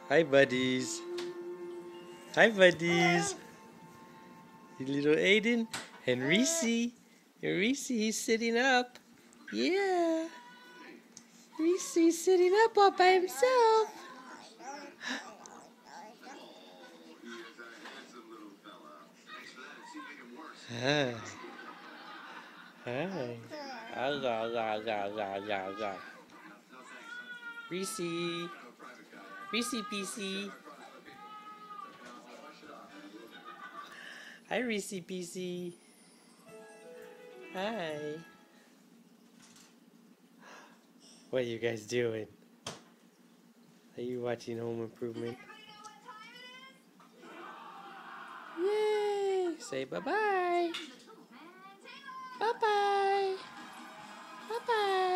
Hi, buddies. Hi, buddies. Little Aiden and Reese. And Reese, he's sitting up. Yeah. Reese's sitting up all by himself. Hi. Hi. Aga, aga, aga, aga, aga, aga. Reese. Reese PC. Hi, Reese PC. Hi. What are you guys doing? Are you watching Home Improvement? Yay! Say bye-bye. Bye-bye. Bye-bye.